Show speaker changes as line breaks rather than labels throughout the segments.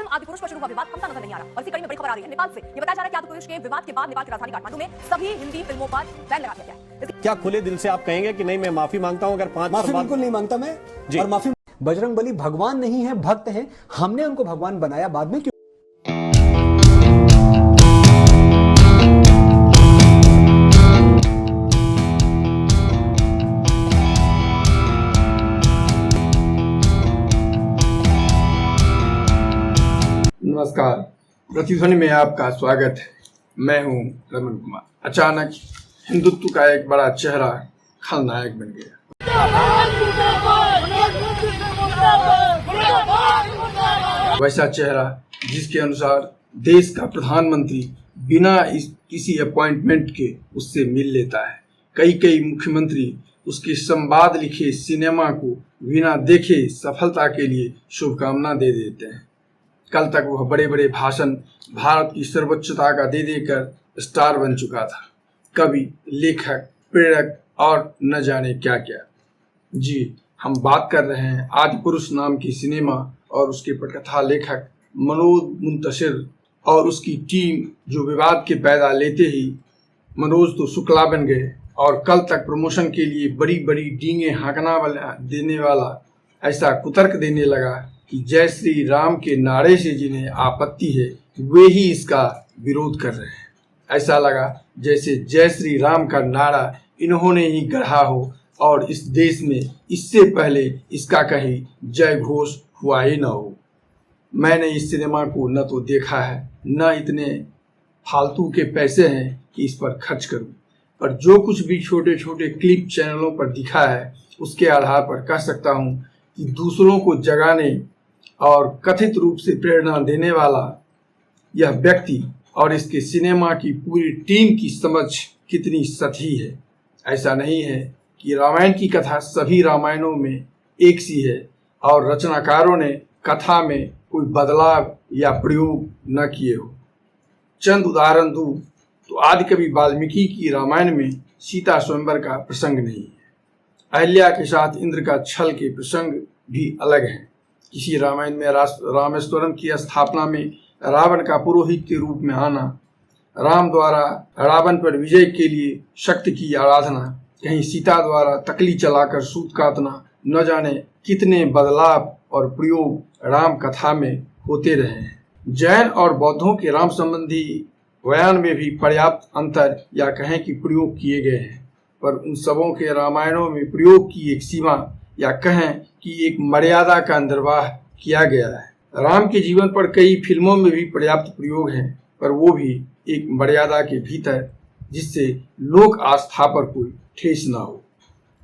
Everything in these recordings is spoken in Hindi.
फिल्म आदिपुरुष पर शुरू हुआ विवाद थमता नजर नहीं आ रहा और इसी कड़ी में बड़ी खबर आ रही है नेपाल से। ये बताया जा रहा है कि आदिपुरुष के विवाद के बाद नेपाल की राजधानी काठमांडू में सभी हिंदी फिल्मों पर बैन लगा दिया गया है।
क्या खुले दिल से आप कहेंगे कि नहीं मैं माफी मांगता हूं अगर 5
माफी बिल्कुल नहीं मांगता मैं
जी।
और माफी बजरंग बली भगवान नहीं है, भक्त हैं। हमने उनको भगवान बनाया बाद में।
नमस्कार, प्रतिध्वनि में आपका स्वागत है। मैं हूं रमन कुमार। अचानक हिंदुत्व का एक बड़ा चेहरा खलनायक बन गया। वैसा चेहरा जिसके अनुसार देश का प्रधानमंत्री बिना किसी अपॉइंटमेंट के उससे मिल लेता है। कई मुख्यमंत्री उसके संवाद लिखे सिनेमा को बिना देखे सफलता के लिए शुभकामना दे देते हैं। कल तक वह बड़े बड़े भाषण भारत की सर्वोच्चता का दे देकर स्टार बन चुका था। कवि, लेखक, प्रेरक और न जाने क्या क्या। जी, हम बात कर रहे हैं आदिपुरुष नाम की सिनेमा और उसके पटकथा लेखक मनोज मुंतशिर और उसकी टीम, जो विवाद के पैदा लेते ही मनोज तो शुक्ला बन गए और कल तक प्रमोशन के लिए बड़ी बड़ी डींगे हाँकना वाला देने वाला ऐसा कुतर्क देने लगा कि जय श्री राम के नारे से जिन्हें आपत्ति है वे ही इसका विरोध कर रहे हैं। ऐसा लगा जैसे जय श्री राम का नारा इन्होंने ही गढ़ा हो और इस देश में इससे पहले इसका कहीं जय घोष हुआ ही न हो। मैंने इस सिनेमा को न तो देखा है, न इतने फालतू के पैसे हैं कि इस पर खर्च करूं, पर जो कुछ भी छोटे छोटे क्लिप चैनलों पर दिखा है उसके आधार पर कह सकता हूं कि दूसरों को जगाने और कथित रूप से प्रेरणा देने वाला यह व्यक्ति और इसके सिनेमा की पूरी टीम की समझ कितनी सही है। ऐसा नहीं है कि रामायण की कथा सभी रामायणों में एक सी है और रचनाकारों ने कथा में कोई बदलाव या प्रयोग न किए हो। चंद उदाहरण दूं तो आदिकवि वाल्मीकि की रामायण में सीता स्वयंवर का प्रसंग नहीं है। अहिल्या के साथ इंद्र का छल के प्रसंग भी अलग हैं। किसी रामायण में रामेश्वरम की स्थापना में रावण का पुरोहित के रूप में आना, राम द्वारा रावण पर विजय के लिए शक्ति की आराधना, कहीं सीता द्वारा तकली चलाकर सूत काटना, न जाने कितने बदलाव और प्रयोग राम कथा में होते रहे हैं। जैन और बौद्धों के राम संबंधी बयान में भी पर्याप्त अंतर या कहें कि प्रयोग किए गए हैं, पर उन सबों के रामायणों में प्रयोग की एक सीमा या कहें कि एक मर्यादा का निर्वाह किया गया है। राम के जीवन पर कई फिल्मों में भी पर्याप्त प्रयोग हैं, पर वो भी एक मर्यादा के भीतर, जिससे लोक आस्था पर कोई ठेस ना हो।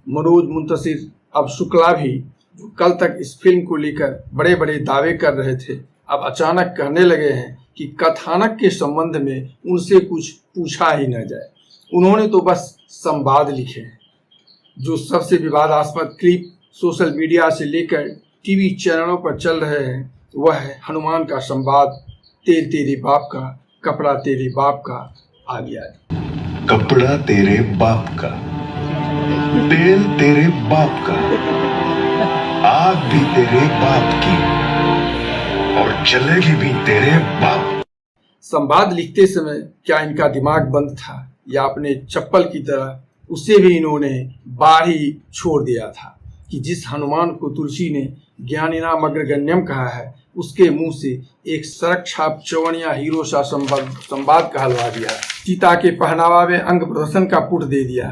मनोज मुंतशिर अब शुक्ला भी, जो कल तक इस फिल्म को लेकर बड़े बड़े दावे कर रहे थे, अब अचानक कहने लगे हैं कि कथानक के संबंध में उनसे कुछ पूछा ही न जाए। उन्होंने तो बस संवाद लिखे हैं। जो सबसे विवादास्पद क्लिप सोशल मीडिया से लेकर टीवी चैनलों पर चल रहे हैं वह है हनुमान का संवाद, तेल तेरे बाप का, कपड़ा तेरे बाप का, आदि आदि।
कपड़ा तेरे बाप का, तेल तेरे बाप का, आग भी तेरे बाप की और जलेगी भी तेरे बाप।
संवाद लिखते समय क्या इनका दिमाग बंद था या अपने चप्पल की तरह उसे भी इन्होंने बाहर ही छोड़ दिया था कि जिस हनुमान को तुलसी ने ज्ञानिनाम अग्रगण्यम कहा है उसके मुंह से एक सड़क छाप चौवनिया हीरो सा संवाद कहलवा दिया। सीता के पहनावा में अंग प्रदर्शन का पुट दे दिया।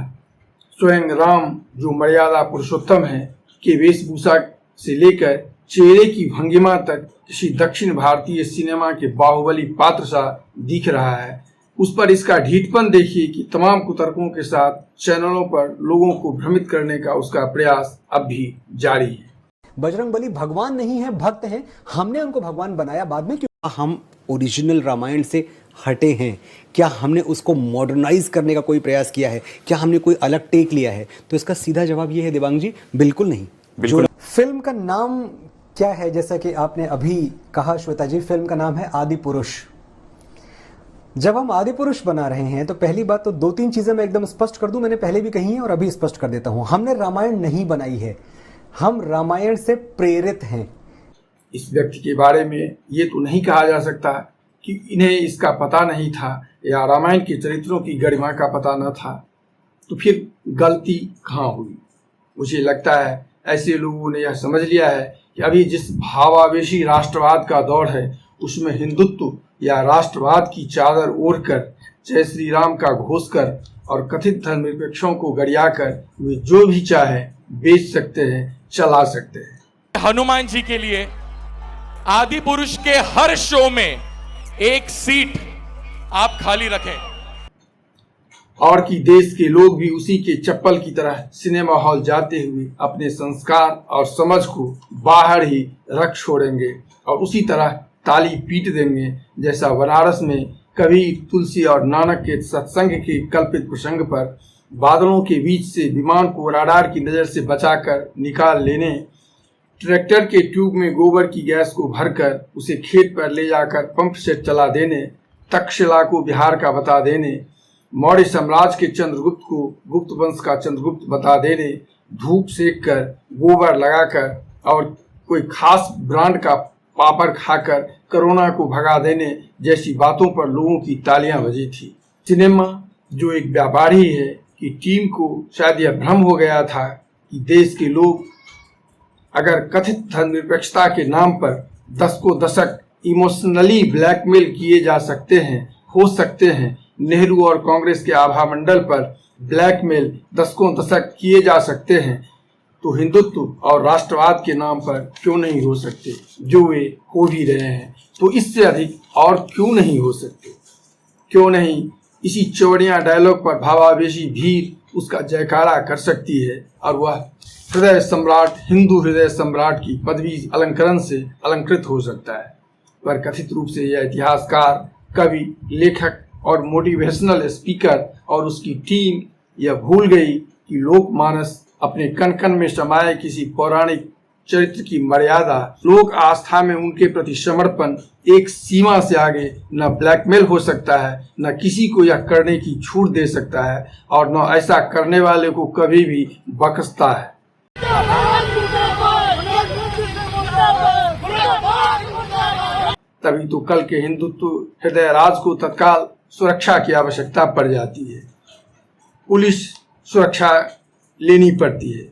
स्वयं राम, जो मर्यादा पुरुषोत्तम है, के वेशभूषा से लेकर चेहरे की भंगिमा तक किसी दक्षिण भारतीय सिनेमा के बाहुबली पात्र सा दिख रहा है। उस पर इसका ढीठपन देखिए कि तमाम कुतर्कों के साथ चैनलों पर लोगों को भ्रमित करने का उसका प्रयास अब भी जारी है।
बजरंग बली भगवान नहीं है, भक्त हैं। हमने उनको भगवान बनाया बाद में। क्यों
हम ओरिजिनल रामायण से हटे हैं? क्या हमने उसको मॉडर्नाइज करने का कोई प्रयास किया है? क्या हमने कोई अलग टेक लिया है? तो इसका सीधा जवाब ये है देवांग जी, बिल्कुल नहीं।
बिल्कुल। फिल्म का नाम क्या है? जैसा कि आपने अभी कहा श्वेता जी, फिल्म का नाम है आदिपुरुष। जब हम आदिपुरुष बना रहे हैं तो पहली बात तो 2-3 चीजें मैं एकदम स्पष्ट कर दूं, मैंने पहले भी कही है और अभी स्पष्ट कर देता हूं। हमने रामायण नहीं बनाई है, हम रामायण से प्रेरित हैं।
इस व्यक्ति के बारे में ये तो नहीं कहा जा सकता कि इन्हें इसका पता नहीं था या रामायण के चरित्रों की गरिमा का पता न था। तो फिर गलती कहाँ हुई? मुझे लगता है ऐसे लोगों ने यह समझ लिया है कि अभी जिस भावावेशी राष्ट्रवाद का दौर है उसमें हिंदुत्व या राष्ट्रवाद की चादर ओढ़कर जय श्री राम का घोष कर और कथित धर्मनिरपेक्षों को गरियाकर वे जो भी चाहे बेच सकते हैं, चला सकते हैं।
हनुमान जी के लिए आदि पुरुष के हर शो में एक सीट आप खाली रखें
और कि देश के लोग भी उसी के चप्पल की तरह सिनेमा हॉल जाते हुए अपने संस्कार और समझ को बाहर ही रख छोड़ेंगे और उसी तरह ताली पीट देंगे जैसा बनारस में कबीर, तुलसी और नानक के सत्संग के कल्पित प्रसंग पर बादलों के बीच से विमान को राडार की नज़र से बचाकर निकाल लेने, ट्रैक्टर के ट्यूब में गोबर की गैस को भरकर उसे खेत पर ले जाकर पंप सेट चला देने, तक्षशिला को बिहार का बता देने, मौर्य साम्राज्य के चंद्रगुप्त को गुप्त वंश का चंद्रगुप्त बता देने, धूप सेक कर, गोबर लगाकर और कोई खास ब्रांड का पापड़ खाकर कोरोना को भगा देने जैसी बातों पर लोगों की तालियां बजी थी। सिनेमा जो एक व्यापारी है कि टीम को शायद यह भ्रम हो गया था कि देश के लोग अगर कथित धर्मनिरपेक्षता के नाम पर दशकों दशक इमोशनली ब्लैकमेल किए जा सकते हैं, हो सकते हैं, नेहरू और कांग्रेस के आभा मंडल पर ब्लैकमेल दशकों दशक किए जा सकते हैं, तो हिंदुत्व और राष्ट्रवाद के नाम पर क्यों नहीं हो सकते, जो वे हो भी रहे हैं। तो इससे अधिक और क्यों नहीं हो सकते? क्यों नहीं इसी चौड़िया डायलॉग पर भावावेशी भीड़ उसका जयकारा कर सकती है और वह हृदय सम्राट, हिंदू हृदय सम्राट की पदवी अलंकरण से अलंकृत हो सकता है। पर कथित रूप से यह इतिहासकार, कवि, लेखक और मोटिवेशनल स्पीकर और उसकी टीम यह भूल गई कि लोकमानस अपने कण कण में समाये किसी पौराणिक चरित्र की मर्यादा, लोक आस्था में उनके प्रति समर्पण एक सीमा से आगे न ब्लैकमेल हो सकता है, न किसी को यह करने की छूट दे सकता है और न ऐसा करने वाले को कभी भी बख्शता है। तभी तो कल के हिंदुत्व हृदय राज को तत्काल सुरक्षा की आवश्यकता पड़ जाती है। पुलिस सुरक्षा लेनी पड़ती है,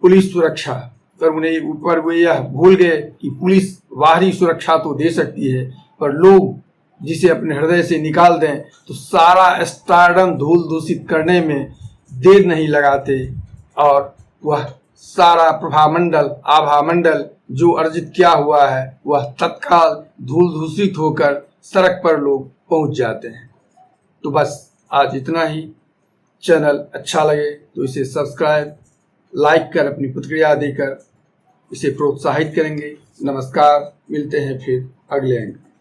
पुलिस सुरक्षा पर उन्हें ऊपर वे यह भूल गए कि पुलिस बाहरी सुरक्षा तो दे सकती है, पर लोग जिसे अपने हृदय से निकाल दें तो सारा स्टारडम धूल दूषित करने में देर नहीं लगाते और वह सारा प्रभामंडल, आभामंडल जो अर्जित किया हुआ है वह तत्काल धूल दूषित होकर सड़क पर लोग पहुंच जाते हैं। तो बस आज इतना ही। चैनल अच्छा लगे तो इसे सब्सक्राइब, लाइक कर अपनी प्रतिक्रिया देकर इसे प्रोत्साहित करेंगे। नमस्कार, मिलते हैं फिर अगले अंक।